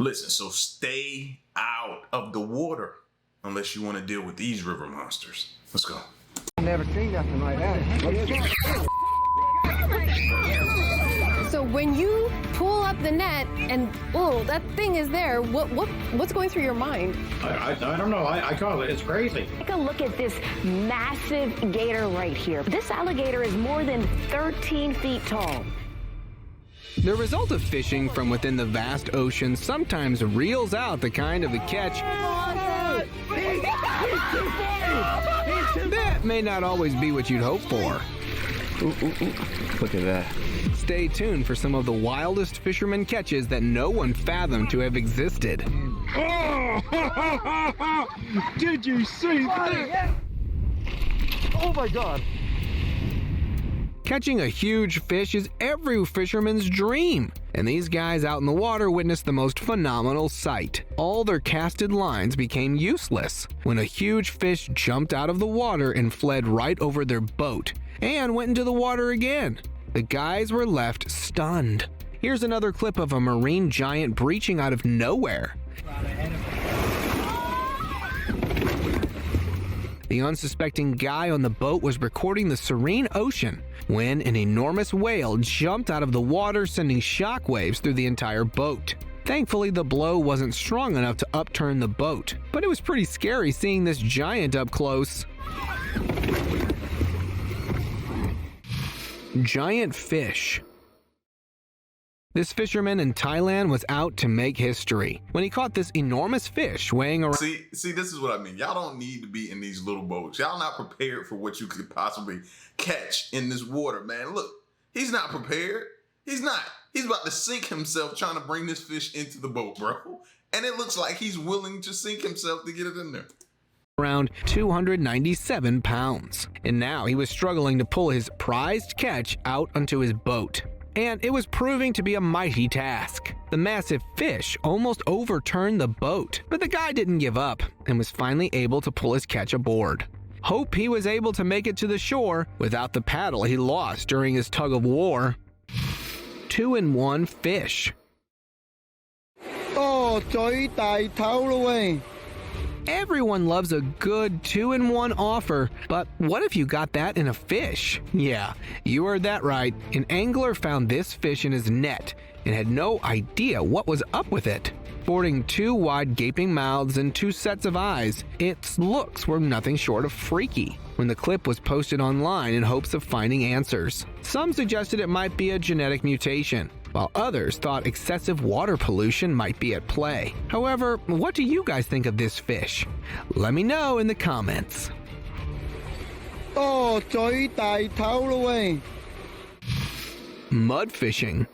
Listen, so stay out of the water unless you want to deal with these river monsters. Let's go. I've never seen nothing like that. So when you pull up the net and oh, that thing is there, what's going through your mind? I don't know. I call it. It's crazy. Take a look at this massive gator right here. This alligator is more than 13 feet tall. The result of fishing from within the vast ocean sometimes reels out the kind of a catch that may not always be what you'd hope for. Look at that. Stay tuned for some of the wildest fisherman catches that no one fathomed to have existed. Did you see that? Oh my God. Catching a huge fish is every fisherman's dream, and these guys out in the water witnessed the most phenomenal sight. All their casted lines became useless when a huge fish jumped out of the water and fled right over their boat and went into the water again. The guys were left stunned. Here's another clip of a marine giant breaching out of nowhere. The unsuspecting guy on the boat was recording the serene ocean when an enormous whale jumped out of the water, sending shockwaves through the entire boat. Thankfully, the blow wasn't strong enough to upturn the boat, but it was pretty scary seeing this giant up close. Giant fish. This fisherman in Thailand was out to make history when he caught this enormous fish weighing around. See, this is what I mean. Y'all don't need to be in these little boats. Y'all not prepared for what you could possibly catch in this water, man. Look, he's not prepared. He's not. He's about to sink himself trying to bring this fish into the boat, bro. And it looks like he's willing to sink himself to get it in there. Around 297 pounds. And now he was struggling to pull his prized catch out onto his boat. And it was proving to be a mighty task. The massive fish almost overturned the boat, but the guy didn't give up and was finally able to pull his catch aboard. Hope he was able to make it to the shore without the paddle he lost during his tug of war. 2-in-1 fish. Oh, trời tài thấu luôn ấy. Everyone loves a good 2-in-1 offer, but what if you got that in a fish? Yeah, you heard that right. An angler found this fish in his net and had no idea what was up with it. Sporting 2 wide gaping mouths and 2 sets of eyes, its looks were nothing short of freaky when the clip was posted online in hopes of finding answers. Some suggested it might be a genetic mutation, while others thought excessive water pollution might be at play. However, what do you guys think of this fish? Let me know in the comments. Oh, trời tài thấu luôn ấy. Mud fishing.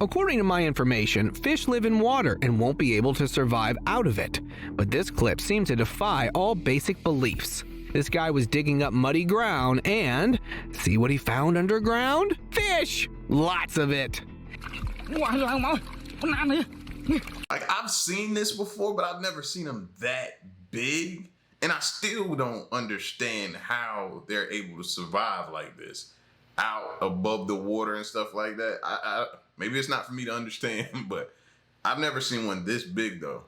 According to my information, fish live in water and won't be able to survive out of it. But this clip seemed to defy all basic beliefs. This guy was digging up muddy ground and see what he found underground? Fish! Lots of it. Like, I've seen this before, but I've never seen them that big. And I still don't understand how they're able to survive like this out above the water and stuff like that. Maybe it's not for me to understand, but I've never seen one this big though.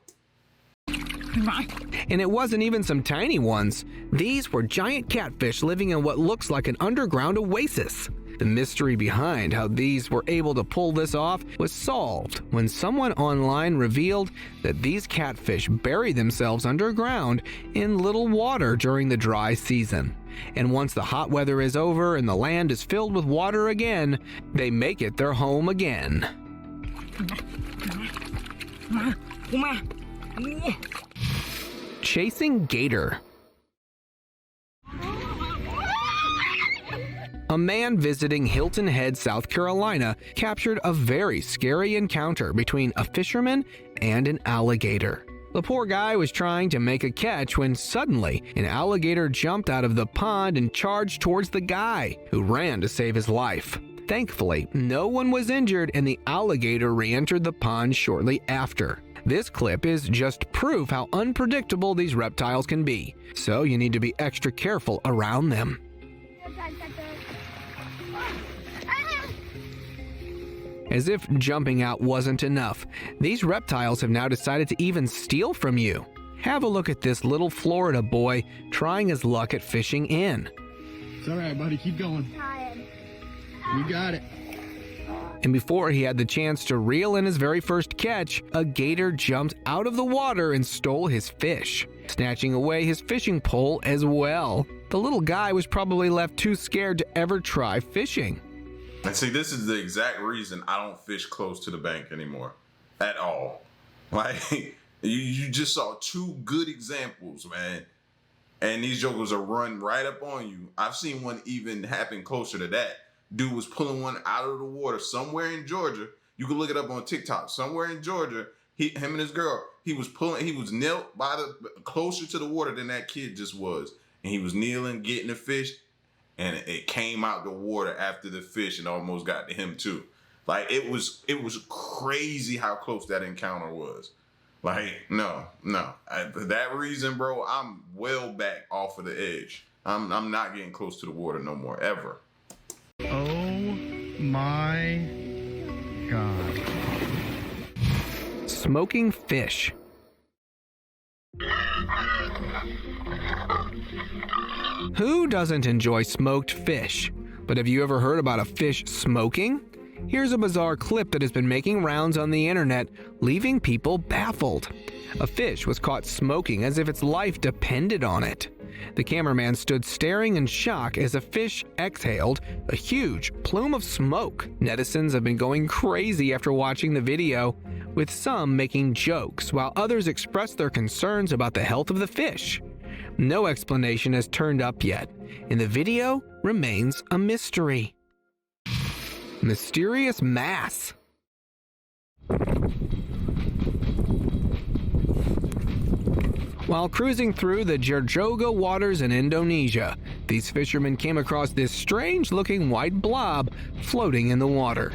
And it wasn't even some tiny ones. These were giant catfish living in what looks like an underground oasis. The mystery behind how these were able to pull this off was solved when someone online revealed that these catfish bury themselves underground in little water during the dry season. And once the hot weather is over and the land is filled with water again, they make it their home again. Chasing gator. A man visiting Hilton Head, South Carolina, captured a very scary encounter between a fisherman and an alligator. The poor guy was trying to make a catch when suddenly an alligator jumped out of the pond and charged towards the guy, who ran to save his life. Thankfully, no one was injured and the alligator re-entered the pond shortly after. This clip is just proof how unpredictable these reptiles can be, so you need to be extra careful around them. As if jumping out wasn't enough, these reptiles have now decided to even steal from you. Have a look at this little Florida boy trying his luck at fishing in. It's all right, buddy. Keep going. You got it. And before he had the chance to reel in his very first catch, a gator jumped out of the water and stole his fish, snatching away his fishing pole as well. The little guy was probably left too scared to ever try fishing. And see, this is the exact reason I don't fish close to the bank anymore. At all. Like, you just saw two good examples, man. And these jokers are run right up on you. I've seen one even happen closer to that. Dude was pulling one out of the water somewhere in Georgia. You can look it up on TikTok. Somewhere in Georgia, him and his girl, he was knelt by closer to the water than that kid just was. And he was kneeling, getting the fish, and it came out the water after the fish and almost got to him too. Like, it was crazy how close that encounter was. Like, no. For that reason, bro, I'm well back off of the edge. I'm not getting close to the water no more, ever. Oh my God. Smoking fish. Who doesn't enjoy smoked fish? But have you ever heard about a fish smoking? Here's a bizarre clip that has been making rounds on the internet, leaving people baffled. A fish was caught smoking as if its life depended on it. The cameraman stood staring in shock as a fish exhaled a huge plume of smoke. Netizens have been going crazy after watching the video, with some making jokes while others expressed their concerns about the health of the fish. No explanation has turned up yet, and the video remains a mystery. Mysterious mass. While cruising through the Jerjoga waters in Indonesia, these fishermen came across this strange-looking white blob floating in the water.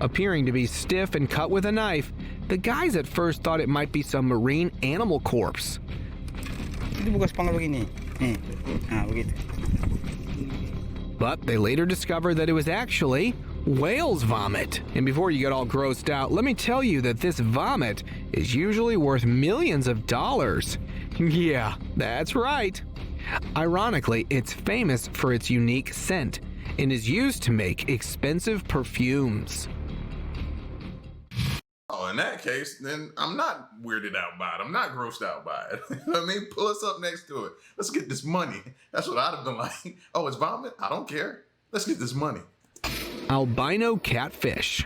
Appearing to be stiff and cut with a knife, the guys at first thought it might be some marine animal corpse. But they later discovered that it was actually whale's vomit. And before you get all grossed out, let me tell you that this vomit is usually worth millions of dollars. Yeah, that's right. Ironically, it's famous for its unique scent and is used to make expensive perfumes. Oh, in that case, then I'm not weirded out by it. I'm not grossed out by it. You know what I mean? Pull us up next to it. Let's get this money. That's what I'd have been like. Oh, it's vomit? I don't care. Let's get this money. Albino catfish.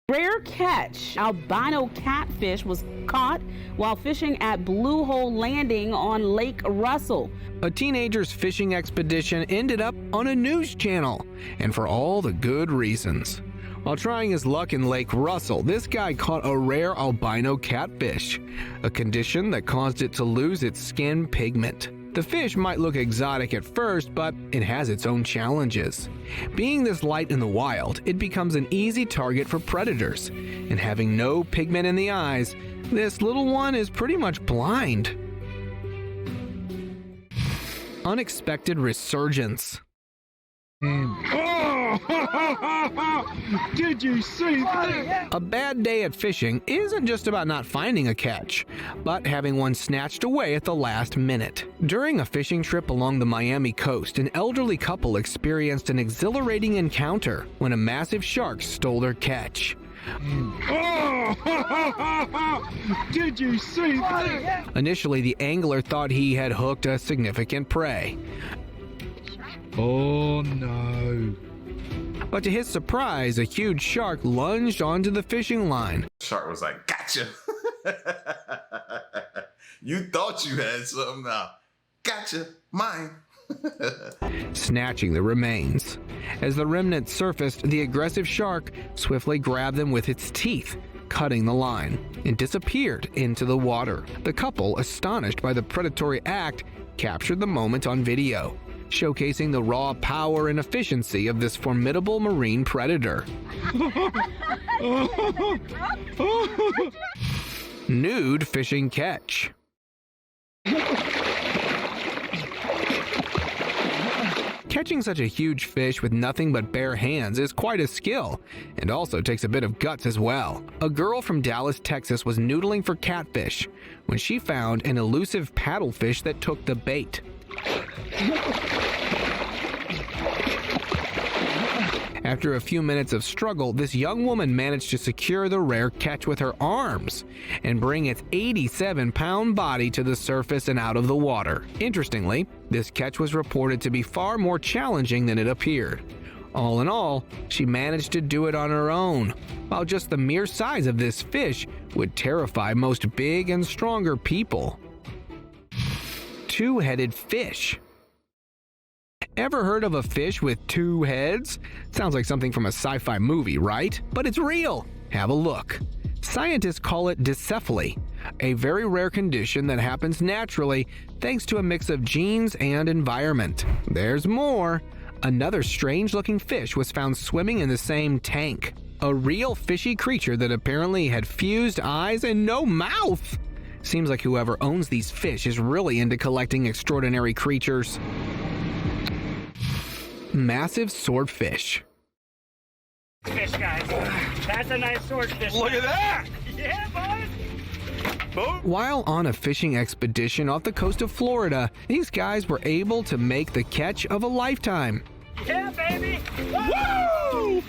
Rare catch. Albino catfish was caught while fishing at Blue Hole Landing on Lake Russell. A teenager's fishing expedition ended up on a news channel, and for all the good reasons. While trying his luck in Lake Russell, this guy caught a rare albino catfish, a condition that caused it to lose its skin pigment. The fish might look exotic at first, but it has its own challenges. Being this light in the wild, it becomes an easy target for predators, and having no pigment in the eyes, this little one is pretty much blind. Unexpected resurgence. Did you see that? A bad day at fishing isn't just about not finding a catch, but having one snatched away at the last minute. During a fishing trip along the Miami coast, an elderly couple experienced an exhilarating encounter when a massive shark stole their catch. Did you see that? Initially, the angler thought he had hooked a significant prey. Oh no. But to his surprise, a huge shark lunged onto the fishing line. Shark was like, gotcha. You thought you had something now. Gotcha, mine. Snatching the remains. As the remnants surfaced, the aggressive shark swiftly grabbed them with its teeth, cutting the line, and disappeared into the water. The couple, astonished by the predatory act, captured the moment on video, showcasing the raw power and efficiency of this formidable marine predator. Nude fishing catch. Catching such a huge fish with nothing but bare hands is quite a skill, and also takes a bit of guts as well. A girl from Dallas, Texas was noodling for catfish when she found an elusive paddlefish that took the bait. After a few minutes of struggle, this young woman managed to secure the rare catch with her arms and bring its 87-pound body to the surface and out of the water. Interestingly, this catch was reported to be far more challenging than it appeared. All in all, she managed to do it on her own, while just the mere size of this fish would terrify most big and stronger people. Two-headed fish. Ever heard of a fish with two heads? Sounds like something from a sci-fi movie, right? But it's real. Have a look. Scientists call it dicephaly, a very rare condition that happens naturally thanks to a mix of genes and environment. There's more. Another strange-looking fish was found swimming in the same tank. A real fishy creature that apparently had fused eyes and no mouth. Seems like whoever owns these fish is really into collecting extraordinary creatures. Massive swordfish. Fish, guys. That's a nice swordfish. Look at that! Yeah, boys. While on a fishing expedition off the coast of Florida, these guys were able to make the catch of a lifetime. Yeah, baby. Woo!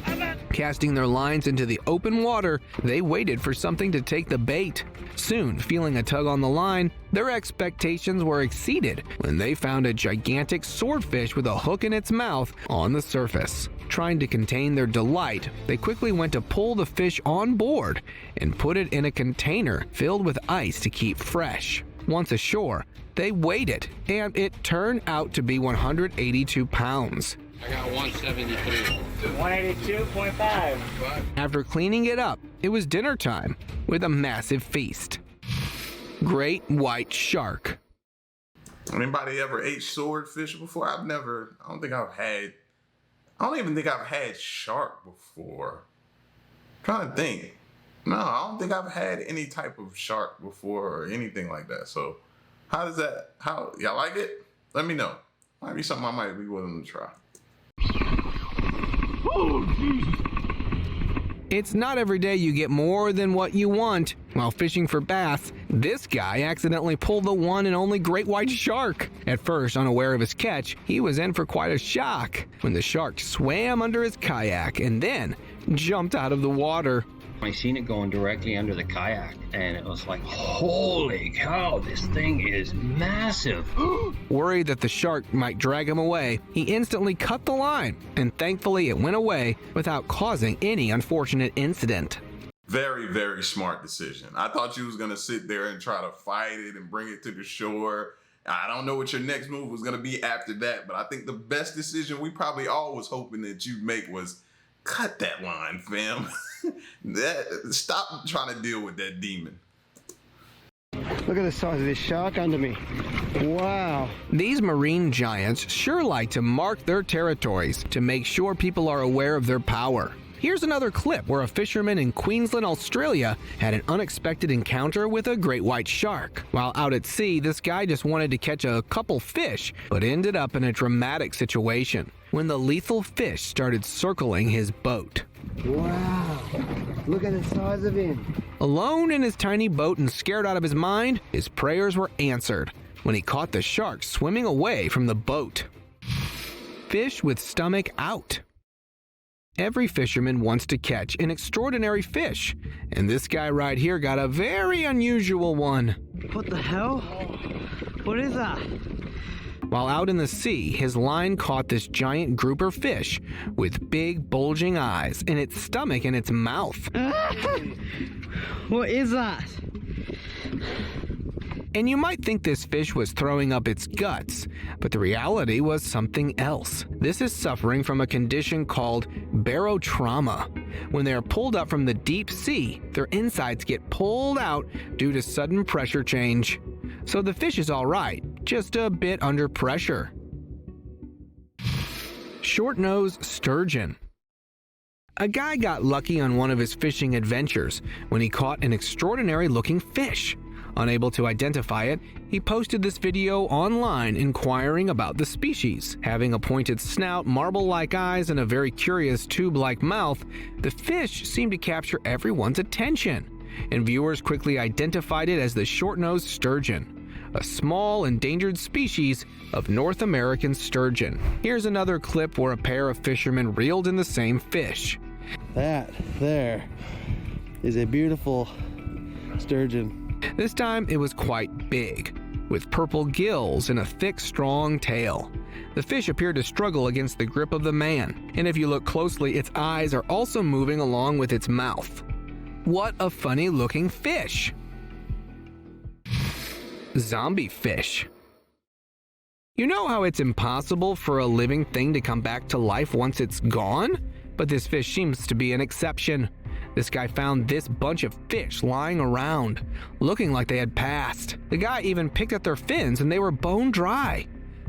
Casting their lines into the open water, they waited for something to take the bait. Soon, feeling a tug on the line, their expectations were exceeded when they found a gigantic swordfish with a hook in its mouth on the surface. Trying to contain their delight, they quickly went to pull the fish on board and put it in a container filled with ice to keep fresh. Once ashore, they weighed it, and it turned out to be 182 pounds. I got 173. 182.5. After cleaning it up, it was dinner time with a massive feast. Great white shark. Anybody ever ate swordfish before? I don't even think I've had shark before. I'm trying to think. No, I don't think I've had any type of shark before or anything like that. So how y'all like it? Let me know. Might be something I might be willing to try. It's not every day you get more than what you want. While fishing for bass, this guy accidentally pulled the one and only great white shark. At first, unaware of his catch, he was in for quite a shock when the shark swam under his kayak and then jumped out of the water. I seen it going directly under the kayak, and it was like, holy cow, this thing is massive. Worried that the shark might drag him away, he instantly cut the line, and thankfully it went away without causing any unfortunate incident. Very, very smart decision. I thought you was going to sit there and try to fight it and bring it to the shore. I don't know what your next move was going to be after that, but I think the best decision we probably all was hoping that you'd make was cut that line, fam. Stop trying to deal with that demon. Look at the size of this shark under me. Wow. These marine giants sure like to mark their territories to make sure people are aware of their power. Here's another clip where a fisherman in Queensland, Australia had an unexpected encounter with a great white shark. While out at sea, this guy just wanted to catch a couple fish, but ended up in a dramatic situation when the lethal fish started circling his boat. Wow. Look at the size of him. Alone in his tiny boat and scared out of his mind, his prayers were answered when he caught the shark swimming away from the boat. Fish with stomach out. Every fisherman wants to catch an extraordinary fish, and this guy right here got a very unusual one. What the hell? What is that? While out in the sea, his line caught this giant grouper fish with big bulging eyes in its stomach and its mouth. What is that? And you might think this fish was throwing up its guts, but the reality was something else. This is suffering from a condition called barotrauma. When they are pulled up from the deep sea, their insides get pulled out due to sudden pressure change. So the fish is all right, just a bit under pressure. Short-nosed sturgeon. A guy got lucky on one of his fishing adventures when he caught an extraordinary-looking fish. Unable to identify it, he posted this video online inquiring about the species. Having a pointed snout, marble-like eyes, and a very curious tube-like mouth, the fish seemed to capture everyone's attention, and viewers quickly identified it as the short-nosed sturgeon, a small endangered species of North American sturgeon. Here's another clip where a pair of fishermen reeled in the same fish. That there is a beautiful sturgeon. This time it was quite big, with purple gills and a thick, strong tail. The fish appeared to struggle against the grip of the man, and if you look closely, its eyes are also moving along with its mouth. What a funny looking fish! Zombie fish. You know how it's impossible for a living thing to come back to life once it's gone? But this fish seems to be an exception. This guy found this bunch of fish lying around, looking like they had passed. The guy even picked at their fins and they were bone dry.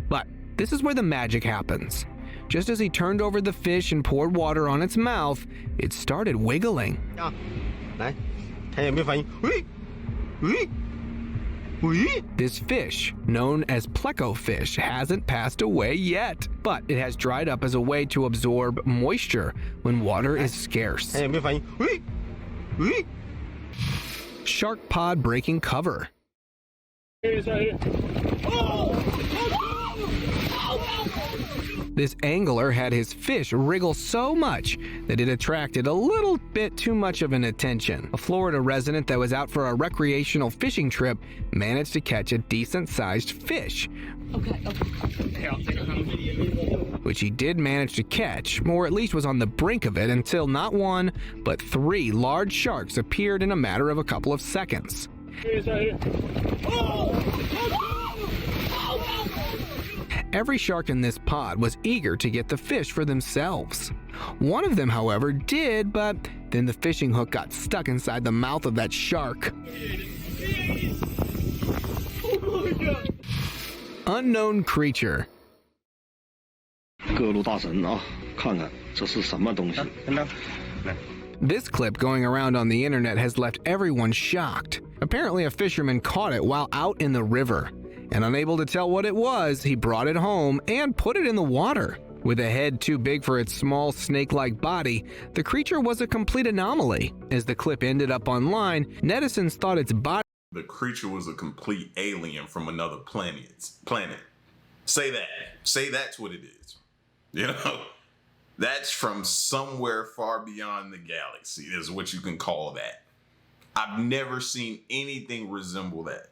But this is where the magic happens. Just as he turned over the fish and poured water on its mouth, it started wiggling. This fish, known as pleco fish, hasn't passed away yet, but it has dried up as a way to absorb moisture when water is scarce. Shark pod breaking cover. This angler had his fish wriggle so much that it attracted a little bit too much of an attention. A Florida resident that was out for a recreational fishing trip managed to catch a decent-sized fish, which he did manage to catch, or at least was on the brink of it, until not one, but 3 large sharks appeared in a matter of a couple of seconds. Every shark in this pod was eager to get the fish for themselves. One of them, however, did, but then the fishing hook got stuck inside the mouth of that shark. Unknown creature. This clip going around on the internet has left everyone shocked. Apparently, a fisherman caught it while out in the river, and unable to tell what it was, he brought it home and put it in the water. With a head too big for its small snake-like body, the creature was a complete anomaly. As the clip ended up online, netizens thought its body... The creature was a complete alien from another planet. Say that. Say that's what it is. You know? That's from somewhere far beyond the galaxy, is what you can call that. I've never seen anything resemble that.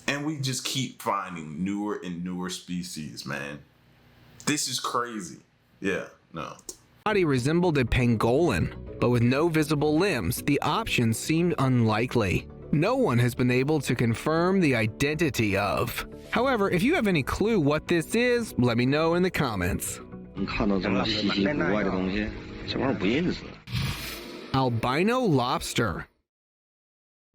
And we just keep finding newer and newer species, man. This is crazy. Yeah, no. Body resembled a pangolin, but with no visible limbs, the option seemed unlikely. No one has been able to confirm the identity of. However, if you have any clue what this is, let me know in the comments. Albino lobster.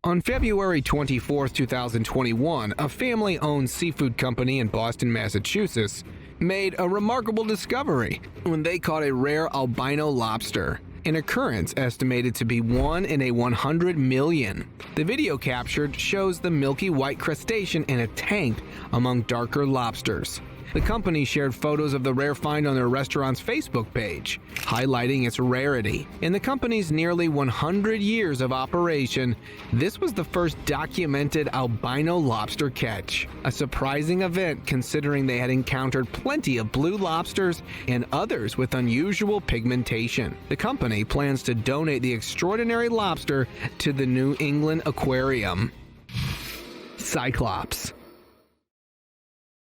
On February 24, 2021, a family-owned seafood company in Boston, Massachusetts, made a remarkable discovery when they caught a rare albino lobster, an occurrence estimated to be 1 in a 100 million. The video captured shows the milky white crustacean in a tank among darker lobsters. The company shared photos of the rare find on their restaurant's Facebook page, highlighting its rarity. In the company's nearly 100 years of operation, this was the first documented albino lobster catch. A surprising event considering they had encountered plenty of blue lobsters and others with unusual pigmentation. The company plans to donate the extraordinary lobster to the New England Aquarium. Cyclops.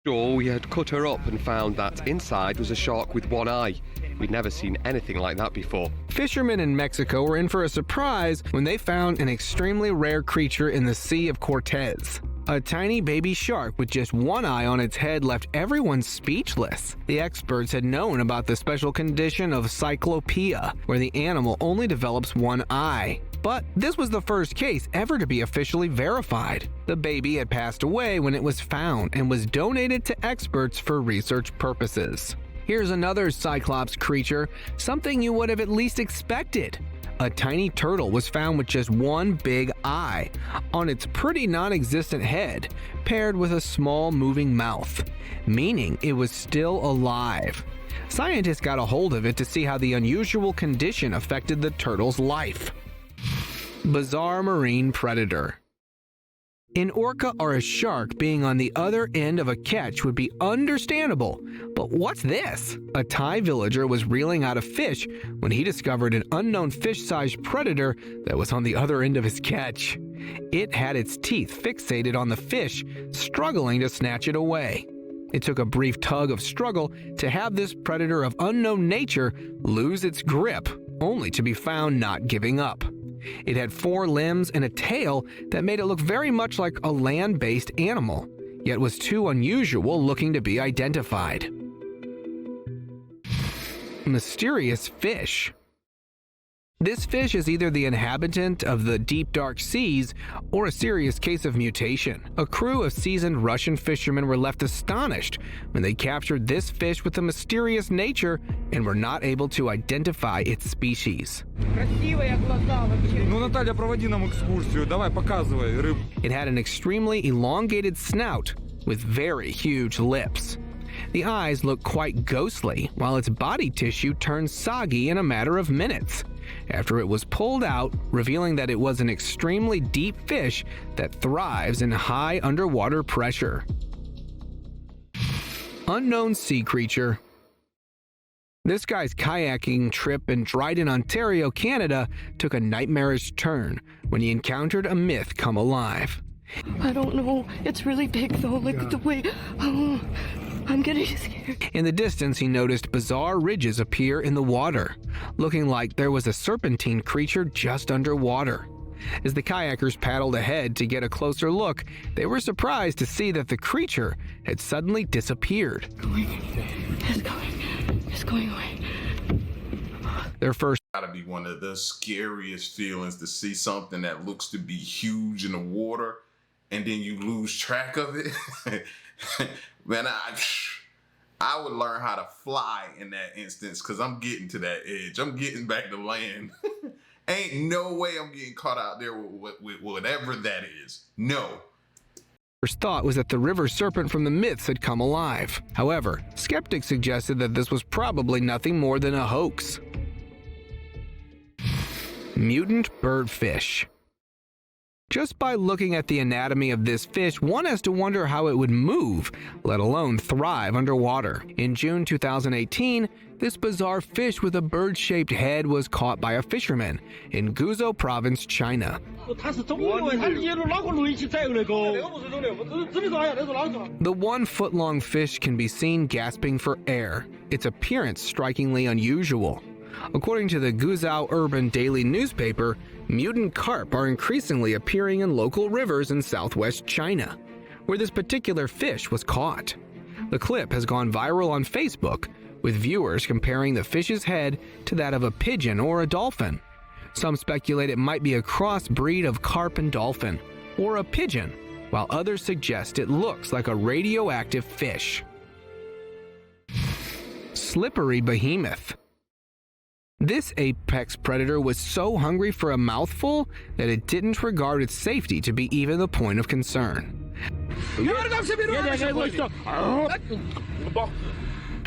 We had cut her up and found that inside was a shark with one eye. We'd never seen anything like that before. Fishermen in Mexico were in for a surprise when they found an extremely rare creature in the Sea of Cortez. A tiny baby shark with just one eye on its head left everyone speechless. The experts had known about the special condition of cyclopia, where the animal only develops one eye. But this was the first case ever to be officially verified. The baby had passed away when it was found and was donated to experts for research purposes. Here's another Cyclops creature, something you would have at least expected. A tiny turtle was found with just one big eye on its pretty non-existent head, paired with a small moving mouth, meaning it was still alive. Scientists got a hold of it to see how the unusual condition affected the turtle's life. Bizarre marine predator. An orca or a shark being on the other end of a catch would be understandable, but what's this? A Thai villager was reeling out a fish when he discovered an unknown fish-sized predator that was on the other end of his catch. It had its teeth fixated on the fish, struggling to snatch it away. It took a brief tug of struggle to have this predator of unknown nature lose its grip, only to be found not giving up. It had 4 limbs and a tail that made it look very much like a land-based animal, yet was too unusual looking to be identified. Mysterious fish. This fish is either the inhabitant of the deep dark seas or a serious case of mutation. A crew of seasoned Russian fishermen were left astonished when they captured this fish with a mysterious nature and were not able to identify its species. It had an extremely elongated snout with very huge lips. The eyes looked quite ghostly, while its body tissue turned soggy in a matter of minutes, after it was pulled out, revealing that it was an extremely deep fish that thrives in high underwater pressure. Unknown sea creature. This guy's kayaking trip in Dryden, Ontario, Canada took a nightmarish turn when he encountered a myth come alive. I don't know. It's really big though, like the way... Oh, I'm getting scared. In the distance, he noticed bizarre ridges appear in the water, looking like there was a serpentine creature just underwater. As the kayakers paddled ahead to get a closer look, they were surprised to see that the creature had suddenly disappeared. It's going away. Their first gotta be one of the scariest feelings to see something that looks to be huge in the water and then you lose track of it. Man, I would learn how to fly in that instance because I'm getting to that edge. I'm getting back to land. Ain't no way I'm getting caught out there with whatever that is. No. First thought was that the river serpent from the myths had come alive. However, skeptics suggested that this was probably nothing more than a hoax. Mutant birdfish. Just by looking at the anatomy of this fish, one has to wonder how it would move, let alone thrive underwater. In June 2018, this bizarre fish with a bird-shaped head was caught by a fisherman in Guizhou Province, China. The 1-foot-long fish can be seen gasping for air, its appearance strikingly unusual. According to the Guizhou Urban Daily newspaper, mutant carp are increasingly appearing in local rivers in southwest China, where this particular fish was caught. The clip has gone viral on Facebook, with viewers comparing the fish's head to that of a pigeon or a dolphin. Some speculate it might be a crossbreed of carp and dolphin, or a pigeon, while others suggest it looks like a radioactive fish. Slippery behemoth. This apex predator was so hungry for a mouthful that it didn't regard its safety to be even the point of concern.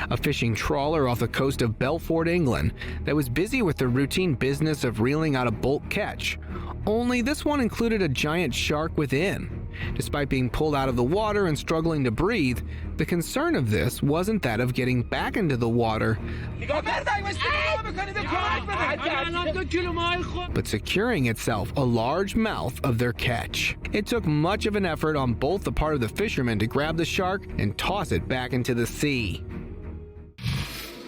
A fishing trawler off the coast of Belfort, England, that was busy with the routine business of reeling out a bulk catch. Only this one included a giant shark within. Despite being pulled out of the water and struggling to breathe, the concern of this wasn't that of getting back into the water, but securing itself a large mouth of their catch. It took much of an effort on both the part of the fishermen to grab the shark and toss it back into the sea.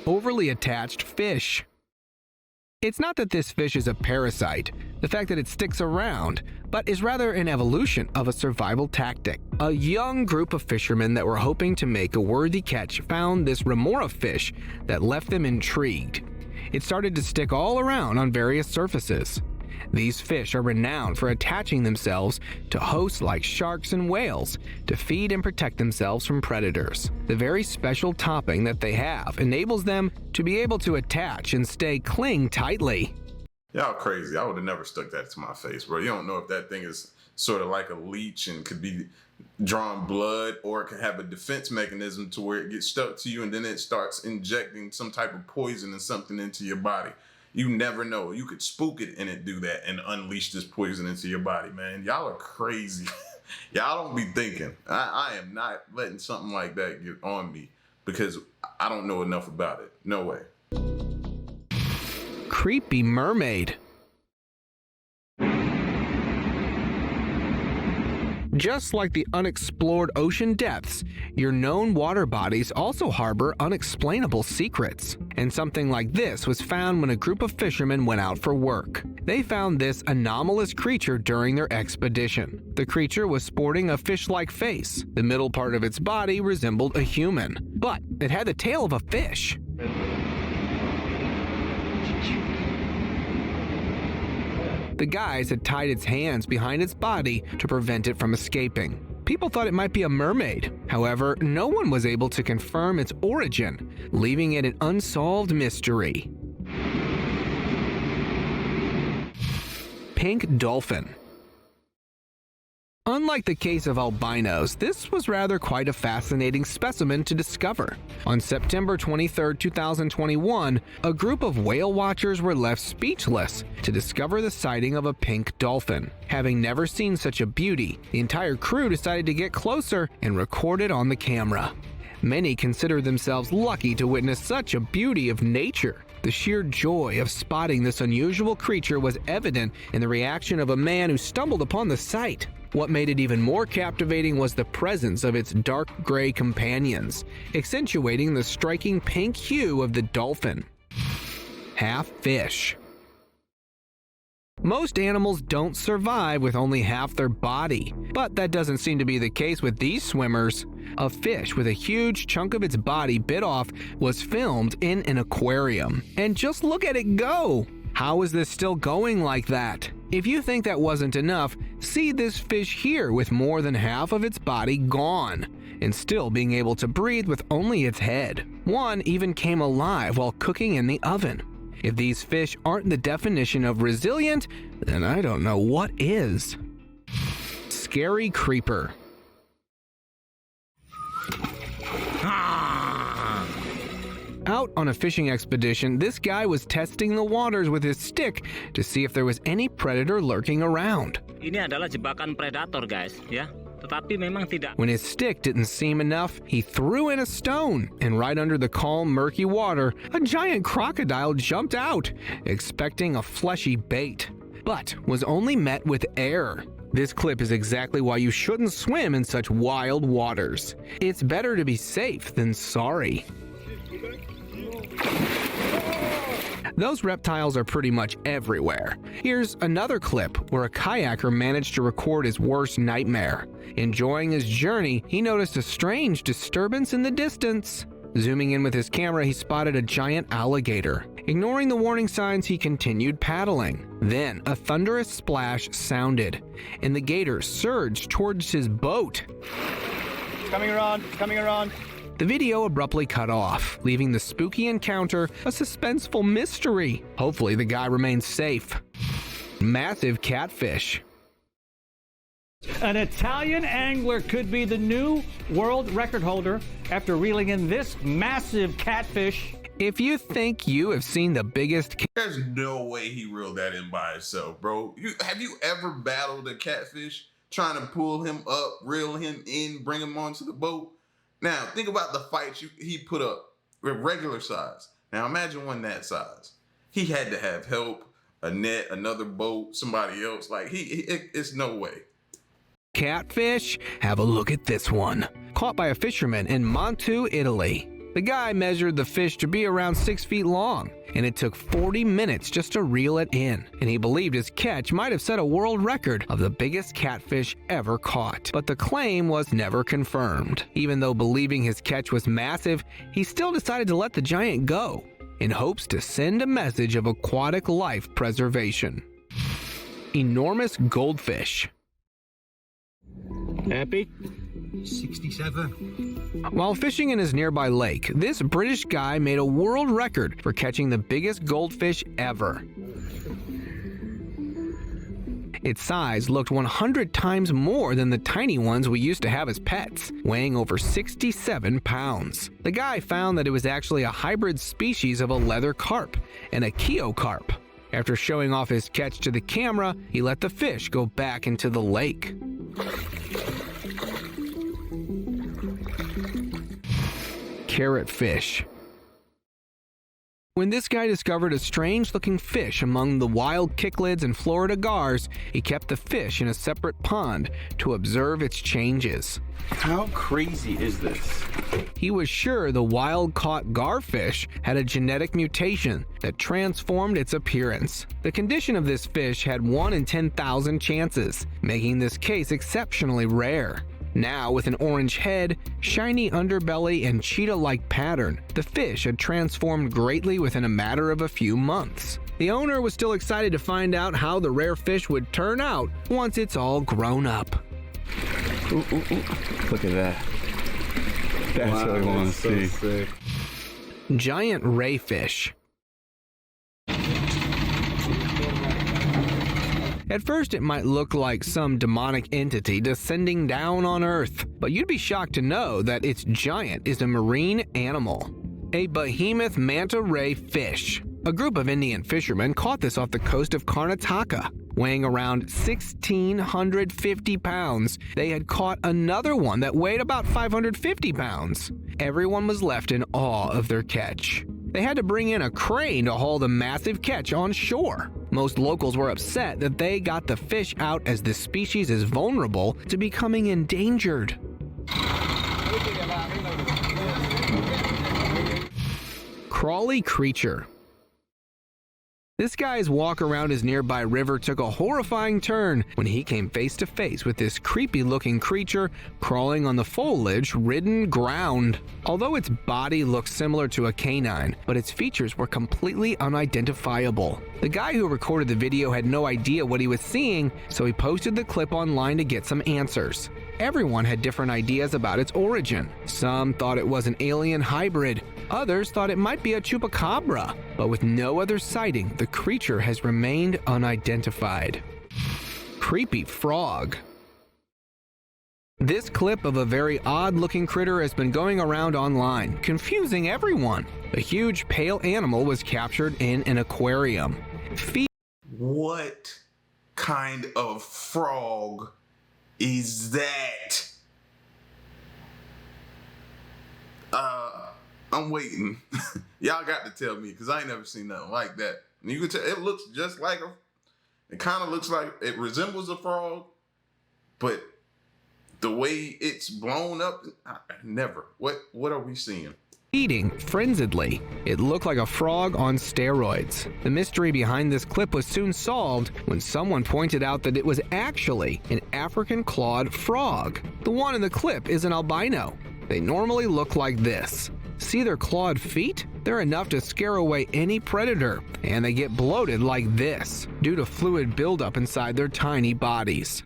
Overly attached fish. It's not that this fish is a parasite, the fact that it sticks around, but is rather an evolution of a survival tactic. A young group of fishermen that were hoping to make a worthy catch found this remora fish that left them intrigued. It started to stick all around on various surfaces. These fish are renowned for attaching themselves to hosts like sharks and whales to feed and protect themselves from predators. The very special topping that they have enables them to be able to attach and cling tightly. Y'all crazy. I would have never stuck that to my face, bro. You don't know if that thing is sort of like a leech and could be drawing blood, or it could have a defense mechanism to where it gets stuck to you and then it starts injecting some type of poison or something into your body. You never know. You could spook it and it do that and unleash this poison into your body, man. Y'all are crazy. Y'all don't be thinking. I am not letting something like that get on me because I don't know enough about it. No way. Creepy mermaid. Just like the unexplored ocean depths, your known water bodies also harbor unexplainable secrets. And something like this was found when a group of fishermen went out for work. They found this anomalous creature during their expedition. The creature was sporting a fish-like face. The middle part of its body resembled a human, but it had the tail of a fish. The guys had tied its hands behind its body to prevent it from escaping. People thought it might be a mermaid. However, no one was able to confirm its origin, leaving it an unsolved mystery. Pink dolphin. Unlike the case of albinos, this was rather quite a fascinating specimen to discover. On September 23, 2021, a group of whale watchers were left speechless to discover the sighting of a pink dolphin. Having never seen such a beauty, the entire crew decided to get closer and record it on the camera. Many consider themselves lucky to witness such a beauty of nature. The sheer joy of spotting this unusual creature was evident in the reaction of a man who stumbled upon the sight. What made it even more captivating was the presence of its dark gray companions, accentuating the striking pink hue of the dolphin. Half fish. Most animals don't survive with only half their body, but that doesn't seem to be the case with these swimmers. A fish with a huge chunk of its body bit off was filmed in an aquarium. And just look at it go! How is this still going like that? If you think that wasn't enough, see this fish here with more than half of its body gone, and still being able to breathe with only its head. One even came alive while cooking in the oven. If these fish aren't the definition of resilient, then I don't know what is. Scary creeper. Out on a fishing expedition, this guy was testing the waters with his stick to see if there was any predator lurking around. Ini adalah jebakan predator, guys, ya. Tetapi memang tidak. When his stick didn't seem enough, he threw in a stone, and right under the calm, murky water, a giant crocodile jumped out, expecting a fleshy bait, but was only met with air. This clip is exactly why you shouldn't swim in such wild waters. It's better to be safe than sorry. Those reptiles are pretty much everywhere. Here's another clip where a kayaker managed to record his worst nightmare. Enjoying his journey, he noticed a strange disturbance in the distance. Zooming in with his camera, he spotted a giant alligator. Ignoring the warning signs, he continued paddling. Then, a thunderous splash sounded, and the gator surged towards his boat. Coming around. The video abruptly cut off, leaving the spooky encounter a suspenseful mystery. Hopefully the guy remains safe. Massive catfish. An Italian angler could be the new world record holder after reeling in this massive catfish. If you think you have seen the biggest... There's no way he reeled that in by himself, bro. Have you ever battled a catfish trying to pull him up, reel him in, bring him onto the boat? Now, think about the fights he put up with regular size. Now, imagine one that size. He had to have help, a net, another boat, somebody else. Like, it's no way. Catfish? Have a look at this one. Caught by a fisherman in Mantua, Italy. The guy measured the fish to be around 6 feet long, and it took 40 minutes just to reel it in. And he believed his catch might have set a world record of the biggest catfish ever caught. But the claim was never confirmed. Even though believing his catch was massive, he still decided to let the giant go, in hopes to send a message of aquatic life preservation. Enormous goldfish. Happy? 67. While fishing in his nearby lake, this British guy made a world record for catching the biggest goldfish ever. Its size looked 100 times more than the tiny ones we used to have as pets, weighing over 67 pounds. The guy found that it was actually a hybrid species of a leather carp and a keocarp. After showing off his catch to the camera, he let the fish go back into the lake. Carrot fish. When this guy discovered a strange-looking fish among the wild cichlids and Florida gars, he kept the fish in a separate pond to observe its changes. How crazy is this? He was sure the wild-caught garfish had a genetic mutation that transformed its appearance. The condition of this fish had 1 in 10,000 chances, making this case exceptionally rare. Now, with an orange head, shiny underbelly, and cheetah-like pattern, the fish had transformed greatly within a matter of a few months. The owner was still excited to find out how the rare fish would turn out once it's all grown up. Ooh, ooh, ooh. Look at that. That's what I want to see. Sick. Giant ray fish. At first, it might look like some demonic entity descending down on Earth, but you'd be shocked to know that its giant is a marine animal, a behemoth manta ray fish. A group of Indian fishermen caught this off the coast of Karnataka. Weighing around 1,650 pounds, they had caught another one that weighed about 550 pounds. Everyone was left in awe of their catch. They had to bring in a crane to haul the massive catch on shore. Most locals were upset that they got the fish out as the species is vulnerable to becoming endangered. Crawly creature. This guy's walk around his nearby river took a horrifying turn when he came face to face with this creepy-looking creature crawling on the foliage-ridden ground. Although its body looked similar to a canine, but its features were completely unidentifiable. The guy who recorded the video had no idea what he was seeing, so he posted the clip online to get some answers. Everyone had different ideas about its origin. Some thought it was an alien hybrid. Others thought it might be a chupacabra, but with no other sighting, the creature has remained unidentified. Creepy frog. This clip of a very odd-looking critter has been going around online, confusing everyone. A huge pale animal was captured in an aquarium. What kind of frog is that? I'm waiting. Y'all got to tell me, because I ain't never seen nothing like that. And you can tell it looks just like it kind of looks like it resembles a frog, but the way it's blown up, never. What are we seeing? Feeding frenziedly. It looked like a frog on steroids. The mystery behind this clip was soon solved when someone pointed out that it was actually an African clawed frog. The one in the clip is an albino. They normally look like this. See their clawed feet? They're enough to scare away any predator, and they get bloated like this due to fluid buildup inside their tiny bodies.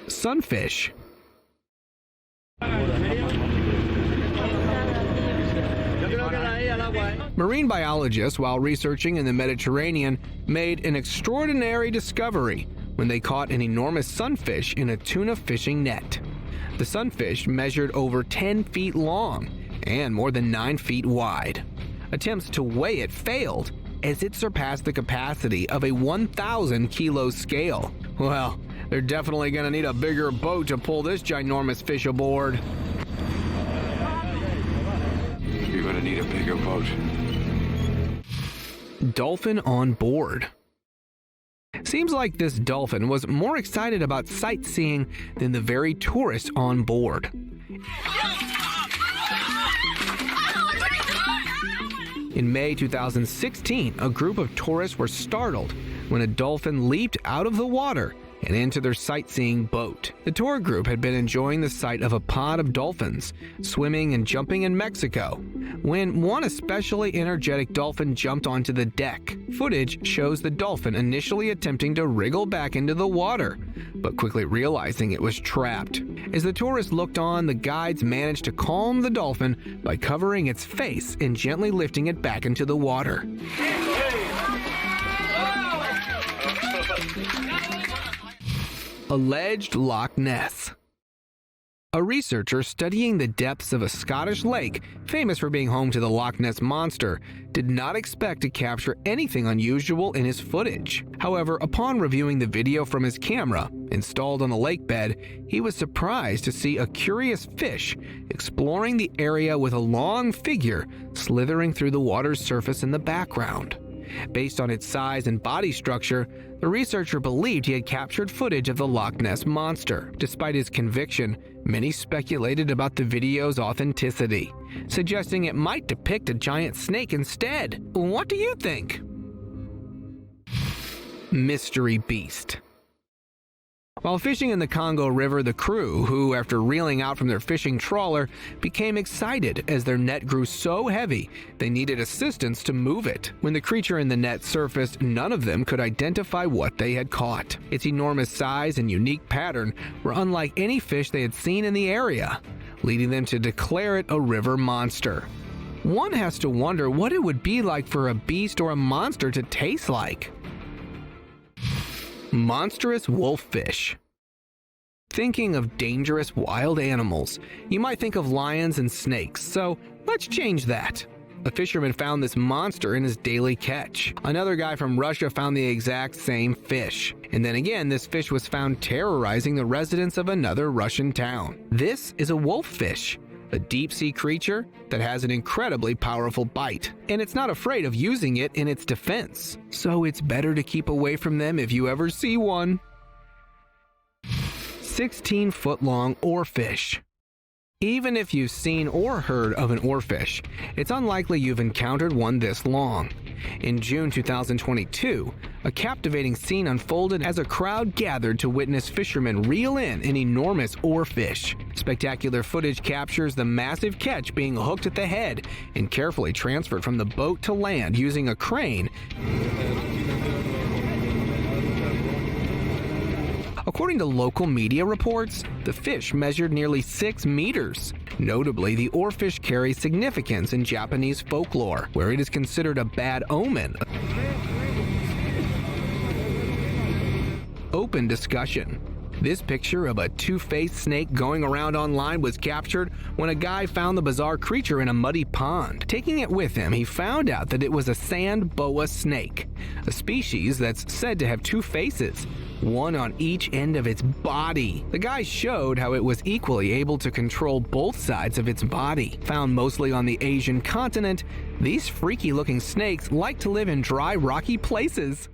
Sunfish. Marine biologists, while researching in the Mediterranean, made an extraordinary discovery when they caught an enormous sunfish in a tuna fishing net. The sunfish measured over 10 feet long and more than 9 feet wide. Attempts to weigh it failed, as it surpassed the capacity of a 1,000 kilo scale. Well, they're definitely going to need a bigger boat to pull this ginormous fish aboard. You're going to need a bigger boat. Dolphin on board. Seems like this dolphin was more excited about sightseeing than the very tourists on board. In May 2016, a group of tourists were startled when a dolphin leaped out of the water and into their sightseeing boat. The tour group had been enjoying the sight of a pod of dolphins swimming and jumping in Mexico when one especially energetic dolphin jumped onto the deck. Footage shows the dolphin initially attempting to wriggle back into the water, but quickly realizing it was trapped. As the tourists looked on, the guides managed to calm the dolphin by covering its face and gently lifting it back into the water. Alleged Loch Ness. A researcher studying the depths of a Scottish lake, famous for being home to the Loch Ness Monster, did not expect to capture anything unusual in his footage. However, upon reviewing the video from his camera, installed on the lake bed, he was surprised to see a curious fish exploring the area with a long figure slithering through the water's surface in the background. Based on its size and body structure, the researcher believed he had captured footage of the Loch Ness Monster. Despite his conviction, many speculated about the video's authenticity, suggesting it might depict a giant snake instead. What do you think? Mystery Beast. While fishing in the Congo River, the crew, who after reeling out from their fishing trawler, became excited as their net grew so heavy they needed assistance to move it. When the creature in the net surfaced, none of them could identify what they had caught. Its enormous size and unique pattern were unlike any fish they had seen in the area, leading them to declare it a river monster. One has to wonder what it would be like for a beast or a monster to taste like. Monstrous wolffish. Thinking of dangerous wild animals, you might think of lions and snakes, so let's change that. A fisherman found this monster in his daily catch. Another guy from Russia found the exact same fish. And then again, this fish was found terrorizing the residents of another Russian town. This is a wolffish, a deep-sea creature that has an incredibly powerful bite, and it's not afraid of using it in its defense. So it's better to keep away from them if you ever see one. 16-foot-long oarfish. Even if you've seen or heard of an oarfish, it's unlikely you've encountered one this long. In June 2022, a captivating scene unfolded as a crowd gathered to witness fishermen reel in an enormous oarfish. Spectacular footage captures the massive catch being hooked at the head and carefully transferred from the boat to land using a crane. According to local media reports, the fish measured nearly 6 meters. Notably, the oarfish carries significance in Japanese folklore, where it is considered a bad omen. Open discussion. This picture of a two-faced snake going around online was captured when a guy found the bizarre creature in a muddy pond. Taking it with him, he found out that it was a sand boa snake, a species that's said to have two faces, one on each end of its body. The guy showed how it was equally able to control both sides of its body. Found mostly on the Asian continent, these freaky-looking snakes like to live in dry, rocky places.